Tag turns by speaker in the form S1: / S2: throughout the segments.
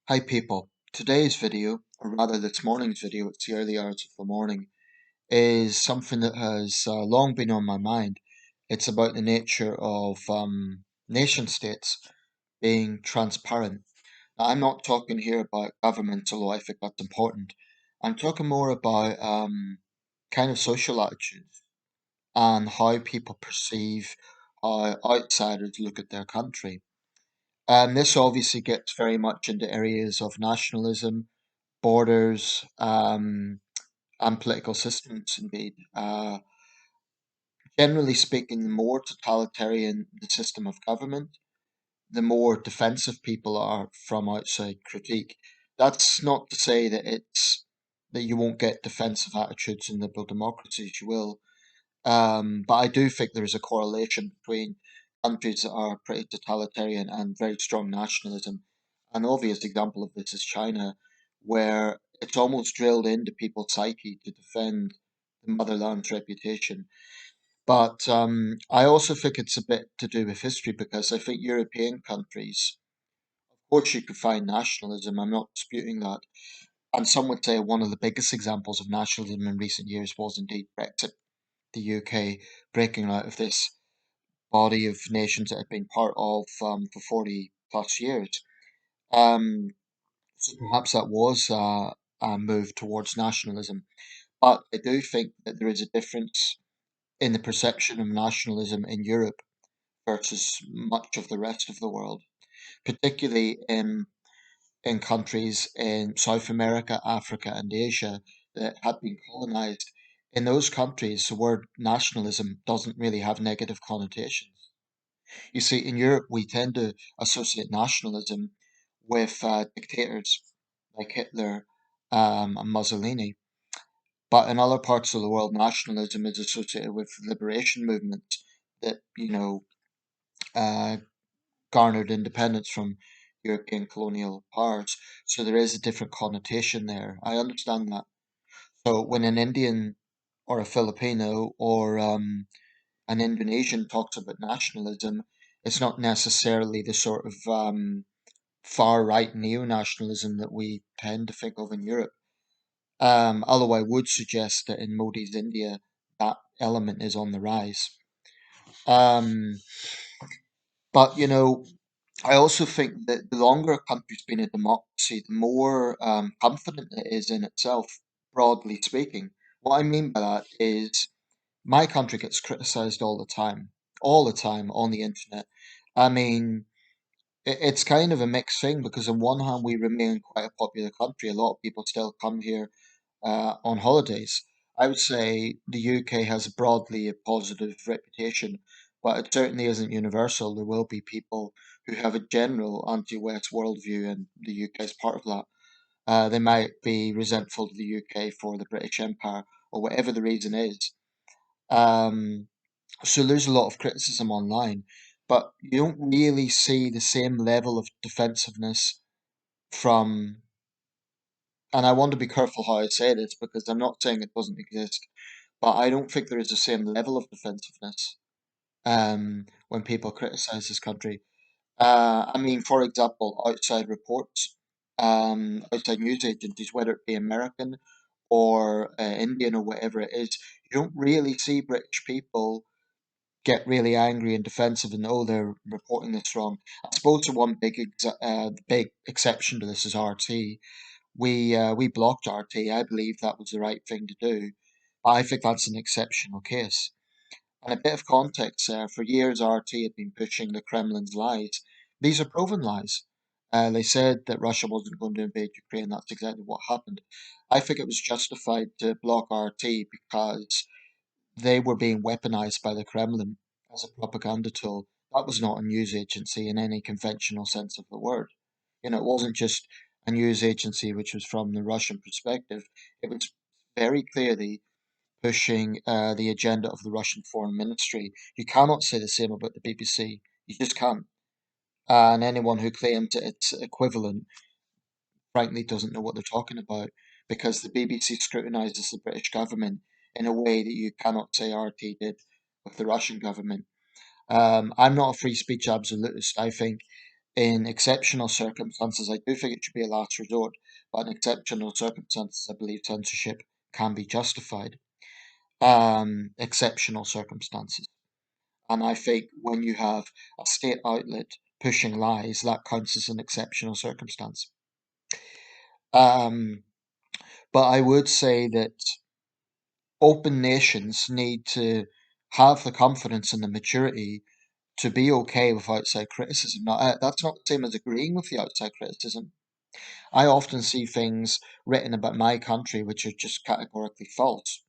S1: Hi people, today's video, or rather this morning's video, it's the early hours of the morning, is something that has long been on my mind. It's about the nature of nation states being transparent. Now, I'm not talking here about government, although I think that's important. I'm talking more about kind of social attitudes and how people perceive how outsiders look at their country. And this obviously gets very much into areas of nationalism, borders, and political systems, indeed. Generally speaking, the more totalitarian the system of government, the more defensive people are from outside critique. That's not to say that that you won't get defensive attitudes in liberal democracies. You will, but I do think there is a correlation between countries that are pretty totalitarian and very strong nationalism. An obvious example of this is China, where it's almost drilled into people's psyche to defend the motherland's reputation. But I also think it's a bit to do with history because I think European countries, of course, you could find nationalism. I'm not disputing that. And some would say one of the biggest examples of nationalism in recent years was indeed Brexit, the UK breaking out of this body of nations it had been part of for 40 plus years. Um, so perhaps that was a move towards nationalism. But I do think that there is a difference in the perception of nationalism in Europe versus much of the rest of the world, particularly in countries in South America, Africa, and Asia that had been colonized. In those countries, the word nationalism doesn't really have negative connotations. You see, in Europe, we tend to associate nationalism with dictators like Hitler and Mussolini. But in other parts of the world, nationalism is associated with liberation movements that, uh, garnered independence from European colonial powers. So there is a different connotation there. I understand that. So when an Indian or a Filipino or an Indonesian talks about nationalism, it's not necessarily the sort of far right neo nationalism that we tend to think of in Europe. Although I would suggest that in Modi's India, that element is on the rise. Um, but I also think that the longer a country's been a democracy, the more confident it is in itself, broadly speaking. What I mean by that is my country gets criticized all the time on the internet. I mean, it's kind of a mixed thing because on one hand we remain quite a popular country. A lot of people still come here on holidays. I would say the UK has broadly a positive reputation, but it certainly isn't universal. There will be people who have a general anti-West worldview, and the UK is part of that. They might be resentful to the UK for the British Empire or whatever the reason is. Um, so there's a lot of criticism online, but you don't really see the same level of defensiveness from, and I want to be careful how I say this because I'm not saying it doesn't exist, but I don't think there is the same level of defensiveness when people criticize this country. I mean, for example, outside reports, outside news agencies, whether it be American or Indian or whatever it is, you don't really see British people get really angry and defensive and oh they're reporting this wrong. I suppose the one big exception to this is RT. We blocked RT. I believe that was the right thing to do. But I think that's an exceptional case. And a bit of context there. For years, RT had been pushing the Kremlin's lies. These are proven lies. They said that Russia wasn't going to invade Ukraine. That's exactly what happened. I think it was justified to block RT because they were being weaponized by the Kremlin as a propaganda tool. That was not a news agency in any conventional sense of the word. It wasn't just a news agency which was from the Russian perspective. It was very clearly pushing the agenda of the Russian foreign ministry. You cannot say the same about the BBC. You just can't. And anyone who claims that it's equivalent, frankly, doesn't know what they're talking about because the BBC scrutinises the British government in a way that you cannot say RT did with the Russian government. I'm not a free speech absolutist. I think In exceptional circumstances, I do think it should be a last resort, but in exceptional circumstances, I believe censorship can be justified. Exceptional circumstances. And I think when you have a state outlet pushing lies, that counts as an exceptional circumstance. Um, but I would say that open nations need to have the confidence and the maturity to be okay with outside criticism. Now, that's not the same as agreeing with the outside criticism. I often see things written about my country which are just categorically false,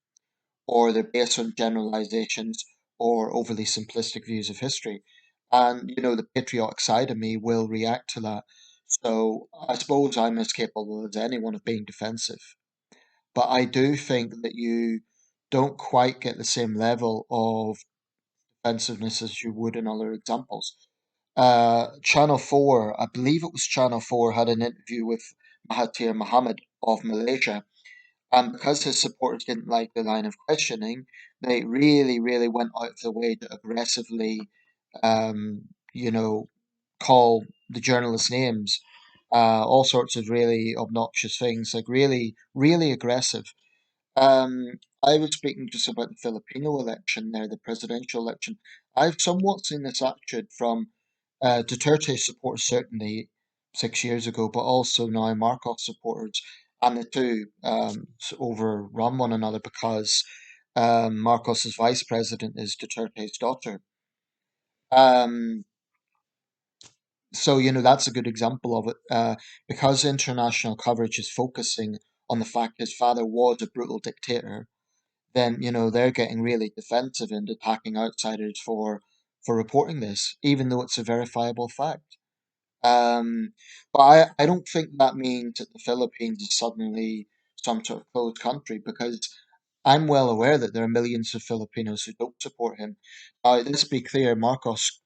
S1: or they're based on generalizations or overly simplistic views of history. And, the patriotic side of me will react to that. So I suppose I'm as capable as anyone of being defensive. But I do think that you don't quite get the same level of defensiveness as you would in other examples. Channel 4, I believe it was Channel 4, had an interview with Mahathir Mohamad of Malaysia. And because his supporters didn't like the line of questioning, they really, really went out of the way to aggressively, um, you know, call the journalists names, all sorts of really obnoxious things, like really, really aggressive. I was speaking just about the Filipino election there, the presidential election. I've somewhat seen this attitude from Duterte supporters, certainly 6 years ago, but also now Marcos supporters, and the two overrun one another because Marcos's vice president is Duterte's daughter. Um, so, that's a good example of it. Because international coverage is focusing on the fact his father was a brutal dictator, then they're getting really defensive and attacking outsiders for reporting this, even though it's a verifiable fact. Um, but I don't think that means that the Philippines is suddenly some sort of closed country because I'm well aware that there are millions of Filipinos who don't support him. Let's be clear, Marcos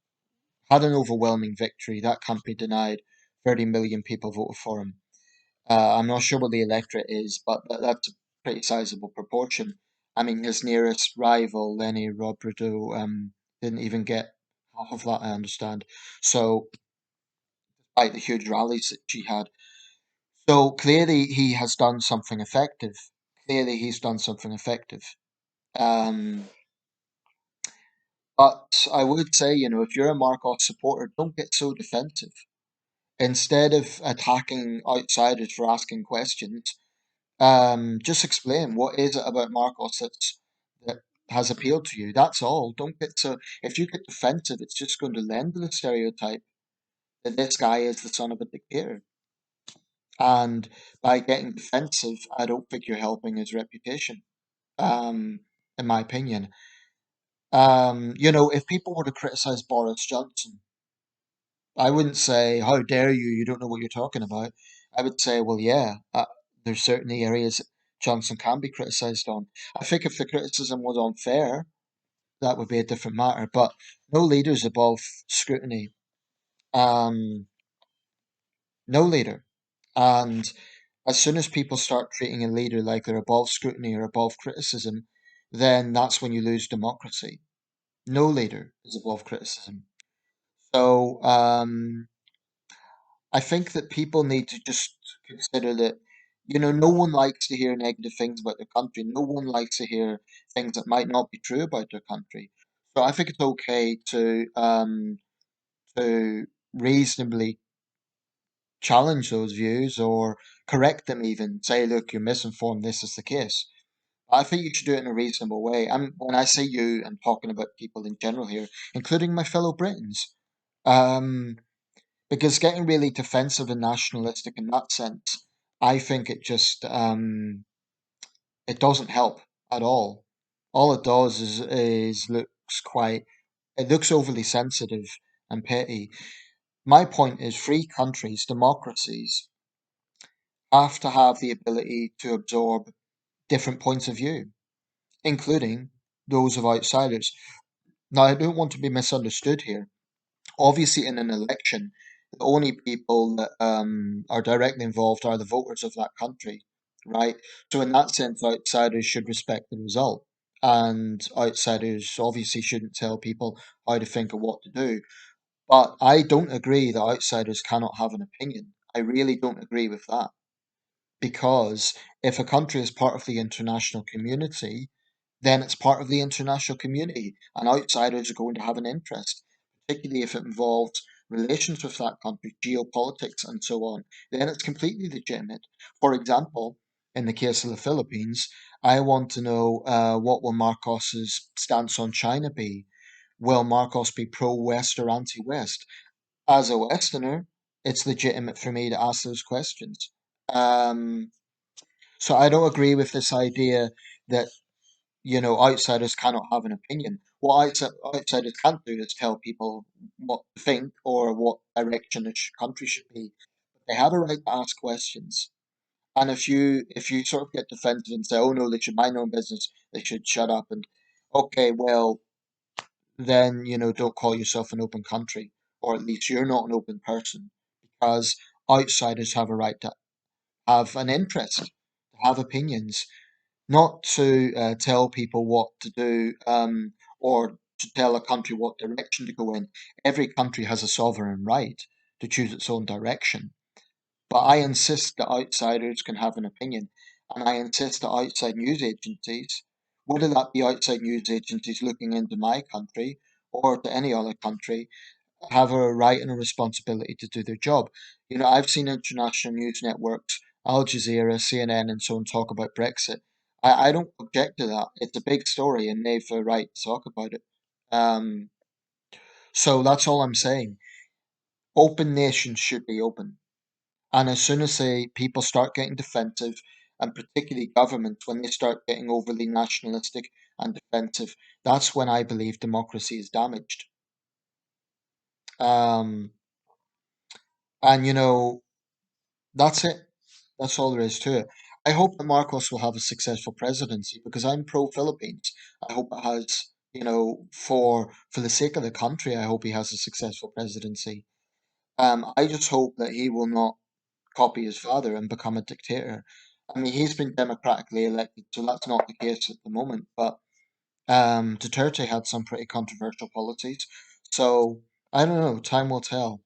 S1: had an overwhelming victory. That can't be denied. 30 million people voted for him. I'm not sure what the electorate is, but that's a pretty sizable proportion. I mean, his nearest rival, Lenny Robredo, didn't even get half of that, I understand. So, despite the huge rallies that she had. So, clearly, he has done something effective. Clearly, he's done something effective. Um, but I would say, if you're a Marcos supporter, don't get so defensive. Instead of attacking outsiders for asking questions, just explain what is it about Marcos that has appealed to you. That's all. Don't get so. If you get defensive, it's just going to lend to the stereotype that this guy is the son of a dictator. And by getting defensive, I don't think you're helping his reputation. In my opinion, if people were to criticize Boris Johnson, I wouldn't say, "How dare you? You don't know what you're talking about." I would say, "Well, yeah, there's certainly areas that Johnson can be criticised on." I think if the criticism was unfair, that would be a different matter. But no leader's above scrutiny. Um, no leader. And as soon as people start treating a leader like they're above scrutiny or above criticism, then that's when you lose democracy. No leader is above criticism. So, I think that people need to just consider that, no one likes to hear negative things about their country. No one likes to hear things that might not be true about their country. So I think it's okay to reasonably challenge those views or correct them even. Say, look, you're misinformed, this is the case. I think you should do it in a reasonable way. When I say you, I'm talking about people in general here, including my fellow Britons. Um, because getting really defensive and nationalistic in that sense, I think it doesn't help at all. All it does is it looks overly sensitive and petty. My point is free countries, democracies, have to have the ability to absorb different points of view, including those of outsiders. Now, I don't want to be misunderstood here. Obviously, in an election, the only people that are directly involved are the voters of that country, right? So, in that sense, outsiders should respect the result, and outsiders obviously shouldn't tell people how to think or what to do. But I don't agree that outsiders cannot have an opinion. I really don't agree with that. Because if a country is part of the international community, then it's part of the international community, and outsiders are going to have an interest, particularly if it involves relations with that country, geopolitics, and so on. Then it's completely legitimate. For example, in the case of the Philippines, I want to know what will Marcos's stance on China be? Will Marcos be pro-West or anti-West? As a Westerner, it's legitimate for me to ask those questions. Um, so I don't agree with this idea that outsiders cannot have an opinion. What outsiders can't do is tell people what to think or what direction a country should be. They have a right to ask questions. And if you sort of get defensive and say, "Oh no, they should mind their own business. They should shut up," and okay, well then don't call yourself an open country, or at least you're not an open person, because outsiders have a right to have an interest, to have opinions, not to tell people what to do, or to tell a country what direction to go in. Every country has a sovereign right to choose its own direction. But I insist that outsiders can have an opinion. And I insist that outside news agencies, whether that be outside news agencies looking into my country or to any other country, have a right and a responsibility to do their job. I've seen international news networks, Al Jazeera, CNN, and so on, talk about Brexit. I don't object to that. It's a big story, and they've a right to talk about it. Um, so that's all I'm saying. Open nations should be open, and as soon as people start getting defensive, and particularly governments, when they start getting overly nationalistic and defensive, that's when I believe democracy is damaged. Um, and that's it. That's all there is to it. I hope that Marcos will have a successful presidency because I'm pro Philippines. I hope it has, for the sake of the country, I hope he has a successful presidency. I just hope that he will not copy his father and become a dictator. I mean, he's been democratically elected, so that's not the case at the moment. But Duterte had some pretty controversial policies, so I don't know. Time will tell.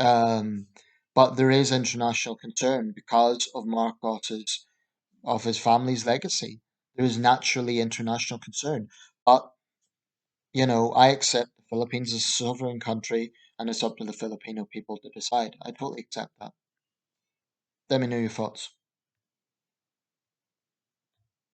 S1: Um, but there is international concern because of Marcos's of his family's legacy. There is naturally international concern. But, I accept the Philippines as a sovereign country and it's up to the Filipino people to decide. I totally accept that. Let me know your thoughts.